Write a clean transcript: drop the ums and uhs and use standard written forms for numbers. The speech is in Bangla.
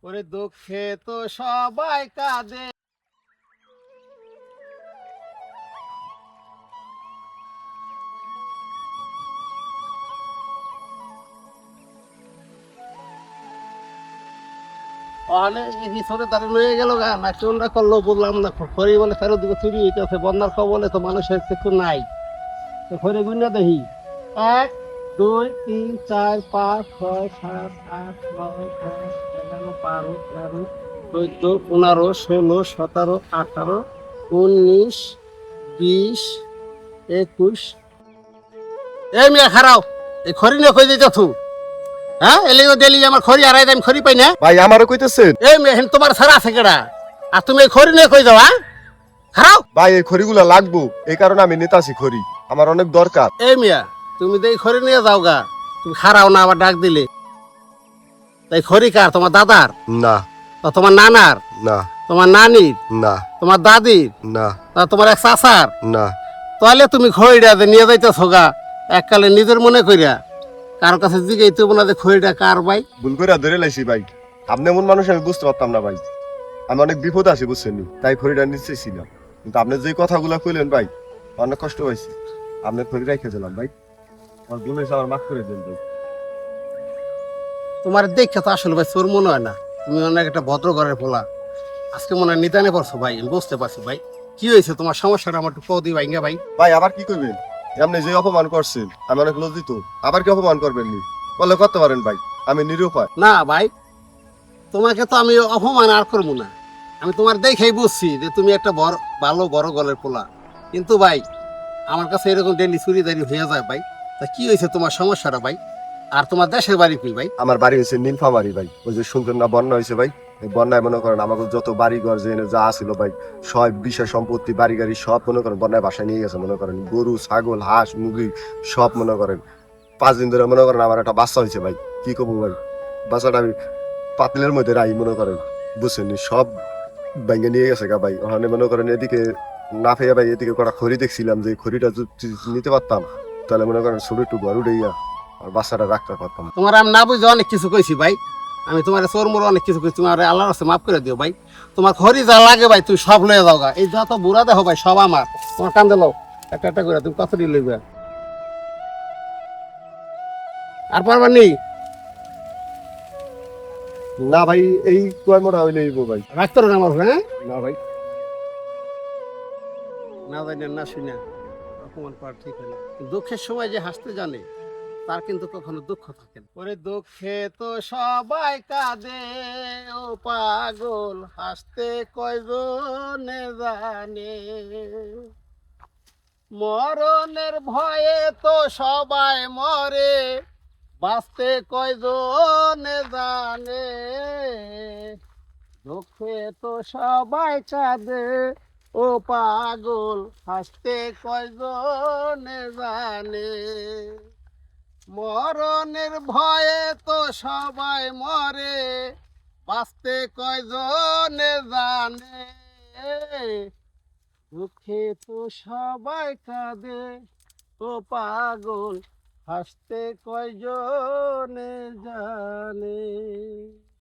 ওরে দুঃখে তো সবাই কাঁদে। করলো বললাম না, খড়ি বলে ফেরত দিকে চুরি হইতেছে, বন্যার খবরে তো মানুষের কিছু নাই। তো খড়ি গুণা দেখি 1 2 3 4 5 6 7 8 9 10 11 12 13 14 15 16 17 18 19 20 21। এই মিয়া খারাও, এই খড়ি নিয়ে কই দিতে থু? হ্যাঁ, এলিও ডেলি আমার খড়ি আড়াই দাম খড়ি পাই না। ভাই আমারও কইতেছেন? এই মেয়ে তোমার সারা আছে কেডা? আর তুমি এই খড়ি নিয়ে কই যাও? হ্যাঁ খারাও। ভাই এই খড়িগুলা লাগবো, এই কারণে আমি নিতাছি খড়ি, আমার অনেক দরকার। এই মিয়া তুমি তো এই খড়ি নিয়ে যাও গা, তুমি খারাও না আবার ডাক দিলে। তাই খড়ি কার? তোমার দাদার? না। তোমার নানার? না। তোমার নানির? না। তোমার দাদির? না। তোমার এক চাচার? না। তাহলে তুমি খড়িটা নিয়ে যাইতেছো গা এককালে নিজের মনে কইরা, কারো কাছে জিগাইতে না যে খড়িটা কার ভাই? ভুল করে ধরে লাইছি ভাই, আপনি এমন মানুষ আমি বুঝতে পারতাম না ভাই, আমি অনেক বিপদ আছি বুঝছেন, তাই খড়িটা নিচ্ছেছিলাম, কিন্তু আপনি যে কথাগুলা কইলেন ভাই অনেক কষ্ট হয়েছে, আপনি খড়ি রেখে দিলাম ভাই, আমার ভুল হয়েছে, আমার মাফ করে দেন ভাই। তোমার দেখে তো আসলে ভাই চোর মনে হয় না, তুমি অনেক একটা ভদ্র ঘরের পোলা। আজকে মনে হয় নিদানে পড়ছো ভাই, আমি বুঝতে পারছি ভাই। কি হয়েছে তোমার সমস্যাটা আমার একটু কদি ভাইঙ্গা ভাই। ভাই আবার কি করবেন, আপনি যে অপমান করছেন আমি অনেক লজ্জিত, আবার কি অপমান করবেন নি? বলে করতে পারেন ভাই, আমি নিরুপায়। না ভাই, তোমাকে তো আমি অপমান আর করবো না, আমি তোমার দেখেই বুঝছি যে তুমি একটা ভালো বড় গলের পোলা। কিন্তু ভাই আমার কাছে এরকম ডেলি চুরিদারি হয়ে যায় ভাই। তা কি হয়েছে তোমার সমস্যাটা ভাই? আর তোমার দেশের বাড়ি কি ভাই? আমার বাড়ি হয়েছে নীলফামারি ভাই, ওই যে শুনছেন না বন্যা হয়েছে ভাই, এই বন্যায় মনে করেন আমাকে যত বাড়ি ঘর যে যা আছিল ভাই, সব বিষয় সম্পত্তি বাড়ি গাড়ি সব মনে করেন বন্যায় বাসায় নিয়ে গেছে, মনে করেন গরু ছাগল হাঁস মুরগি সব মনে করেন। 5 দিন ধরে মনে করেন আমার একটা বাচ্চা হয়েছে ভাই, কি করবো ভাই, বাচ্চাটা আমি পাতিলের মধ্যে রাই মনে করেন, বুঝছেন সব ভেঙে নিয়ে গেছে গা ভাই। ওখানে মনে করেন এদিকে না পেয়ে ভাই এদিকে কটা খড়ি দেখছিলাম, যে খড়িটা যদি নিতে পারতাম তাহলে মনে করেন ছোট একটু ঘর উঠেইয়া আর বাচ্চাটা রাখতে পারতাম। তোমার আমি না বুঝে অনেক কিছু কইছি ভাই, আমি তোমার চোর মোর অনেক কিছু কইছি, তোমার আল্লাহর রাস্তায় মাফ করে দিও ভাই। তোমার খড়ি যা লাগে ভাই তুই সব লয়ে যাও গা, এই যত বুড়া দেখো ভাই সব আমার। তোমার কান্দে লও একটা একটা করে, তুমি কত দিয়ে লইবে আর পারবার নেই? না ভাই এই কয় মোটা হইলে ভাই। রাখতে না আমার, হ্যাঁ না ভাই। না জানি না শুনে অপমান করা ঠিক হয় না। দুঃখের সময় যে হাসতে জানে তার কিন্তু কখনো দুঃখ থাকে না। ওরে দুঃখে তো সবাই কাঁদে, ও পাগল হাসতে কয়জনে জানে, মরণের ভয়ে তো সবাই মরে, বাঁচতে কয়জনে জানে, দুঃখে তো সবাই কাঁদে, ও পাগল হাসতে কয়জনে জানে, মরণের ভয়ে তো সবাই মরে, বাঁচতে কয়জনে জানে, দুঃখে তো সবাই কাঁদে, ও পাগল হাসতে কয়জনে জানে।